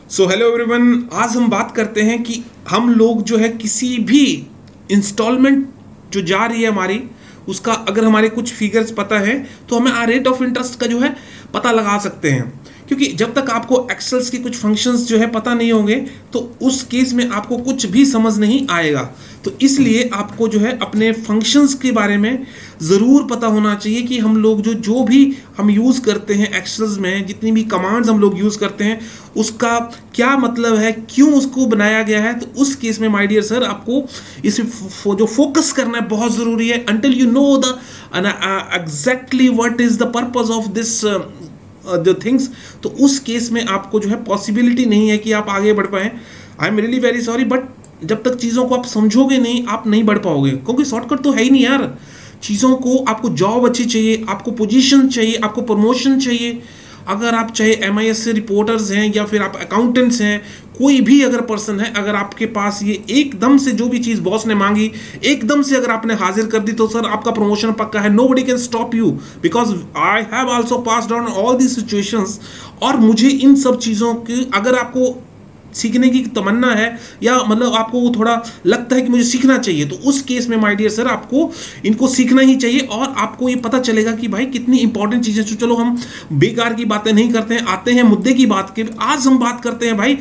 So hello everyone, आज हम बात करते हैं कि हम लोग जो है किसी भी इंस्टॉलमेंट जो जा रही है हमारी, उसका अगर हमारे कुछ फिगर्स पता है तो हमें रेट ऑफ इंटरेस्ट का जो है पता लगा सकते हैं। क्योंकि जब तक आपको एक्सेल्स के कुछ फंक्शंस जो है पता नहीं होंगे तो उस केस में आपको कुछ भी समझ नहीं आएगा। तो इसलिए आपको जो है अपने फंक्शंस के बारे में ज़रूर पता होना चाहिए कि हम लोग जो भी हम यूज़ करते हैं एक्सेल्स में, जितनी भी कमांड्स हम लोग यूज़ करते हैं उसका क्या मतलब है, क्यों उसको बनाया गया है। तो उस केस में माय डियर सर आपको इसमें जो फोकस करना है बहुत ज़रूरी है। Until you know the exactly what is the purpose of this the things, तो उस केस में आपको जो है पॉसिबिलिटी नहीं है कि आप आगे बढ़ पाएँ। I am really very sorry, but जब तक चीज़ों को आप समझोगे नहीं आप नहीं बढ़ पाओगे, क्योंकि शॉर्टकट तो है ही नहीं यार। चीज़ों को आपको जॉब अच्छी चाहिए, आपको पोजीशन चाहिए, आपको प्रमोशन चाहिए। अगर आप चाहे MIS से रिपोर्टर्स हैं या फिर आप अकाउंटेंट्स हैं, कोई भी अगर पर्सन है, अगर आपके पास ये एकदम से जो भी चीज़ बॉस ने मांगी एकदम से अगर आपने हाजिर कर दी तो सर आपका प्रमोशन पक्का है। Nobody can stop you, because I have also passed on all the situations. और मुझे इन सब चीज़ों की अगर आपको सीखने की तमन्ना है या मतलब आपको वो थोड़ा लगता है कि मुझे सीखना चाहिए, तो उस केस में माय डियर सर आपको इनको सीखना ही चाहिए और आपको ये पता चलेगा कि भाई कितनी इंपॉर्टेंट चीज़ें। तो चलो हम बेकार की बातें नहीं करते हैं, आते हैं मुद्दे की बात के। आज हम बात करते हैं भाई,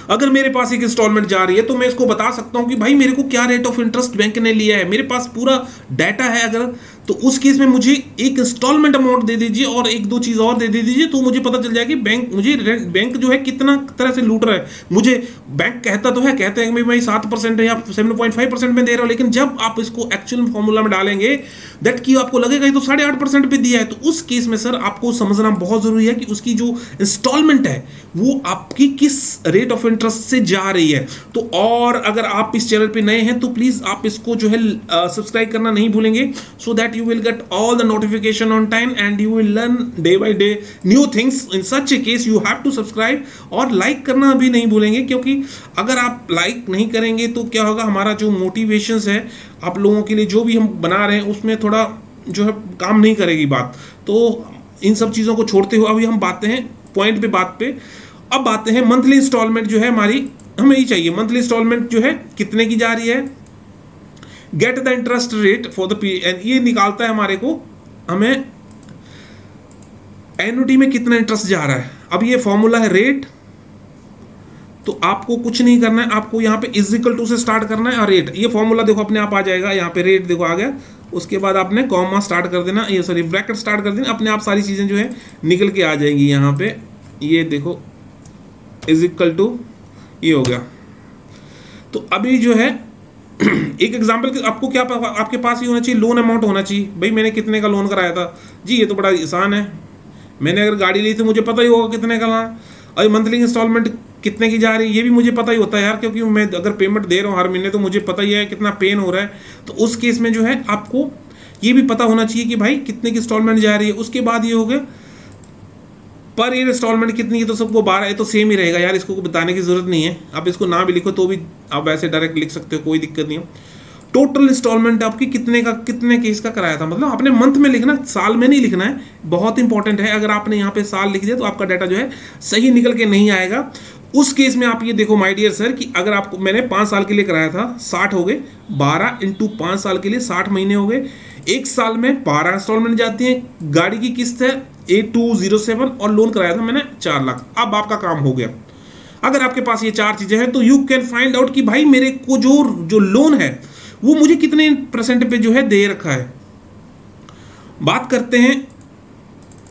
अगर मेरे पास एक इंस्टॉलमेंट जा रही है तो मैं इसको बता सकता हूं कि भाई मेरे को क्या रेट ऑफ इंटरेस्ट बैंक ने लिया है, मेरे पास पूरा डाटा है। अगर तो उस केस में मुझे एक इंस्टॉलमेंट अमाउंट दे दीजिए और एक दो चीज़ और दे दीजिए तो मुझे पता चल जाएगा कि बैंक जो है कितना तरह से लूट रहा है मुझे। बैंक कहता तो है, कहते हैं कि भाई 7% या 7.5% में दे रहा हूँ, लेकिन जब आप इसको एक्चुअल फॉर्मूला में डालेंगे दैट की आपको लगेगा ये तो 8.5% पे दिया है। तो उस केस में सर आपको समझना बहुत जरूरी है कि उसकी जो इंस्टॉलमेंट है वो आपकी किस रेट ऑफ इंटरेस्ट से जा रही है। तो और अगर आप इस चैनल पे नए हैं तो प्लीज आप इसको जो है सब्सक्राइब करना नहीं भूलेंगे, so that you will get all the notification on time and you will learn day by day new things. In such a case you have to subscribe और लाइक करना भी नहीं भूलेंगे, क्योंकि अगर आप लाइक नहीं करेंगे तो क्या होगा, हमारा जो मोटिवेशंस है आप लोगों के लिए जो भी हम बना रहे हैं उसमें थोड़ा जो है काम नहीं करेगी बात। तो इन सब चीज़ों को छोड़ते हुए अभी हम बातें हैं पॉइंट पे बात पे। अब बातें हैं मंथली इंस्टॉलमेंट जो है हमारी, हमें ही चाहिए मंथली इंस्टॉलमेंट जो है कितने की जा रही है। Get the interest rate for the period, ये निकालता है हमारे को हमें एन्युटी में कितना इंटरेस्ट जा रहा है। अब ये फॉर्मूला है रेट, तो आपको कुछ नहीं करना है, आपको यहाँ पे इज इक्वल टू से स्टार्ट करना है और रेट, ये फॉर्मूला देखो अपने आप आ जाएगा। यहाँ पे रेट देखो आ गया, उसके बाद आपने कॉमा स्टार्ट कर देना, ये सॉरी ब्रैकेट स्टार्ट कर देना, अपने आप सारी चीज़ें जो है निकल के आ जाएंगी। यहाँ पे ये देखो इज इक्वल टू ये हो गया। तो अभी जो है एक एग्जाम्पल आपको क्या आपके पास ये होना चाहिए, लोन अमाउंट होना चाहिए। भाई मैंने कितने का लोन कराया था जी, ये तो बड़ा आसान है। मैंने अगर गाड़ी ली तो मुझे पता ही होगा कितने का लाना, और मंथली इंस्टॉलमेंट कितने की जा रही है ये भी मुझे पता ही होता है यार, क्योंकि मैं अगर पेमेंट दे रहा हूँ हर महीने तो मुझे पता ही है कितना पेन हो रहा है। तो उस केस में जो है आपको ये भी पता होना चाहिए कि भाई कितने की इंस्टॉलमेंट जा रही है। उसके बाद ये हो गया पर ईयर इंस्टॉलमेंट कितनी है, तो सबको 12 है तो सेम ही रहेगा यार, इसको बताने की जरूरत नहीं है। आप इसको ना भी लिखो तो भी आप ऐसे डायरेक्ट लिख सकते हो, कोई दिक्कत नहीं है। टोटल इंस्टॉलमेंट आपकी कितने केस का कराया था, मतलब आपने मंथ में लिखना, साल में नहीं लिखना है, बहुत इंपॉर्टेंट है। अगर आपने यहाँ पे साल लिख दिया तो आपका डाटा जो है सही निकल के नहीं आएगा। उस केस में आप ये देखो माय डियर सर कि अगर आपको मैंने 5 साल के लिए कराया था, 60 हो गए, 12 इंटू 5 साल के लिए 60 महीने हो गए, एक साल में 12 इंस्टॉलमेंट जाती है। गाड़ी की किस्त है 8207 और लोन कराया था मैंने 4 लाख। अब आपका काम हो गया। अगर आपके पास ये 4 चीजें हैं तो यू कैन फाइंड आउट कि भाई मेरे को जो लोन है वो मुझे कितने % पे जो है दे रखा है। बात करते हैं,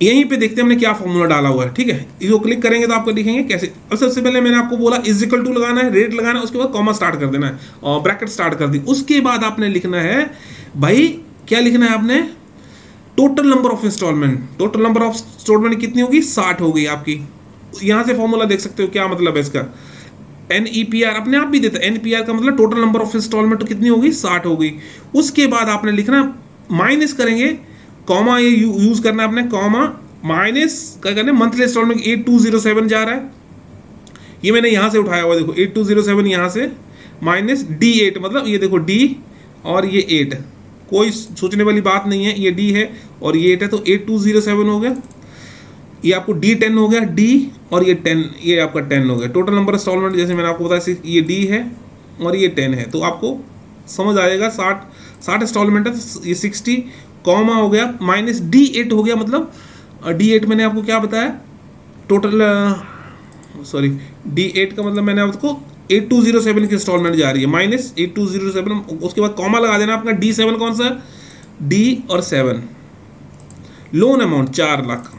यहीं पे देखते हैं हमने क्या फॉर्मूला डाला हुआ है, ठीक है। इसको क्लिक करेंगे तो आपको दिखेंगे कैसे। अब सबसे पहले मैंने आपको बोला इज इक्वल टू लगाना है, रेट लगाना है, उसके बाद कॉमा स्टार्ट कर देना है और ब्रैकेट स्टार्ट कर दी। उसके बाद आपने लिखना है भाई, क्या लिखना है आपने, total number of instalment. Total number of instalment कितनी होगी, 60 हो गई आपकी। यहां से फॉर्मूला देख सकते हो क्या मतलब है इसका, NEPR अपने आप भी देता है। NPR का मतलब टोटल नंबर ऑफ इंस्टॉलमेंट तो कितनी होगी, 60 हो गई। उसके बाद आपने लिखना माइनस करेंगे, कॉमा ये यूज करना है आपने, कॉमा माइनस क्या करना है, मंथली इंस्टॉलमेंट 8207 जा रहा है, ये मैंने यहां से उठाया हुआ देखो 8207, यहां से माइनस D8, मतलब ये देखो D और ये 8, कोई सोचने वाली बात नहीं है, ये D है और ये 8 है, तो 8207 हो गया। ये आपको D10 हो गया, D और ये 10, ये आपका 10 हो गया। टोटल नंबर इंस्टॉलमेंट जैसे मैंने आपको बताया ये D है और ये 10 है, तो आपको समझ आएगा 60 इंस्टॉलमेंट है, ये 60 कॉमा हो गया माइनस D8 हो गया, मतलब D8 मैंने आपको क्या बताया टोटल, सॉरी D8 का मतलब मैंने आपको 8207 की इंस्टॉलमेंट जा रही है माइनस 8207, उसके बाद कॉमा लगा देना अपना। D7 कौन सा है, D और 7, लोन अमाउंट 4 लाख,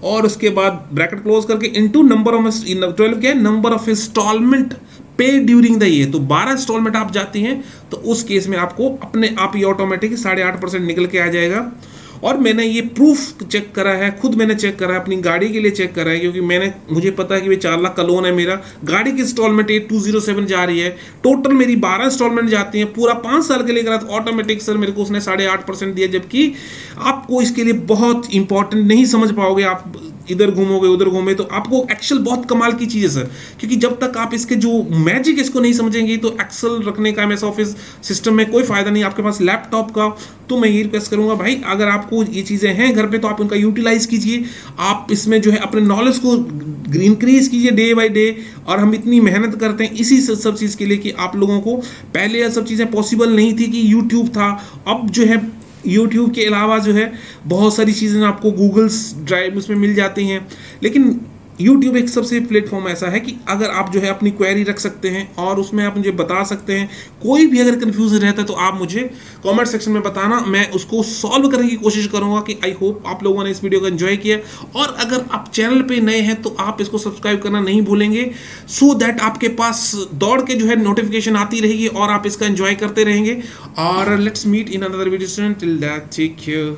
और उसके बाद ब्रैकेट क्लोज करके इनटू नंबर ऑफ 12 क्या है, नंबर ऑफ इंस्टॉलमेंट पे ड्यूरिंग द ईयर। तो 12 इंस्टॉलमेंट आप जाती हैं तो उस केस में आपको अपने आप ये ऑटोमेटिक 8.5% निकल के आ जाएगा। और मैंने ये प्रूफ चेक करा है, खुद मैंने चेक करा है, अपनी गाड़ी के लिए चेक करा है, क्योंकि मुझे पता है कि 4 लाख का लोन है मेरा, गाड़ी की इंस्टॉलमेंट 8207 जा रही है, टोटल मेरी 12 इंस्टॉलमेंट जाती हैं, पूरा 5 साल के लिए करा, तो ऑटोमेटिक सर मेरे को उसने 8.5% दिया। जबकि आपको इसके लिए बहुत इंपॉर्टेंट नहीं समझ पाओगे, आप इधर घूमोगे उधर घूमे, तो आपको एक्सेल बहुत कमाल की चीज़ है सर, क्योंकि जब तक आप इसके जो मैजिक इसको नहीं समझेंगे तो एक्सेल रखने का MS ऑफिस सिस्टम में कोई फायदा नहीं। आपके पास लैपटॉप का, तो मैं ये रिक्वेस्ट करूंगा भाई, अगर आपको ये चीज़ें हैं घर पे तो आप उनका यूटिलाइज कीजिए, आप इसमें जो है अपने नॉलेज को इंक्रीज कीजिए डे बाय डे। और हम इतनी मेहनत करते हैं इसी सब चीज़ के लिए कि आप लोगों को, पहले ये सब चीज़ें पॉसिबल नहीं थी कि यूट्यूब था, अब जो है यूट्यूब के अलावा जो है बहुत सारी चीज़ें आपको गूगल्स ड्राइव उसमें मिल जाती हैं। लेकिन यूट्यूब एक सबसे प्लेटफॉर्म ऐसा है कि अगर आप जो है अपनी क्वेरी रख सकते हैं और उसमें आप मुझे बता सकते हैं, कोई भी अगर कन्फ्यूजन रहता है तो आप मुझे कमेंट सेक्शन में बताना, मैं उसको सॉल्व करने की कोशिश करूंगा। कि आई होप आप लोगों ने इस वीडियो को एंजॉय किया, और अगर आप चैनल पे नए हैं तो आप इसको सब्सक्राइब करना नहीं भूलेंगे, सो दैट आपके पास दौड़ के जो है नोटिफिकेशन आती रहेगी और आप इसका एंजॉय करते रहेंगे। और let's meet in another video, till that take care.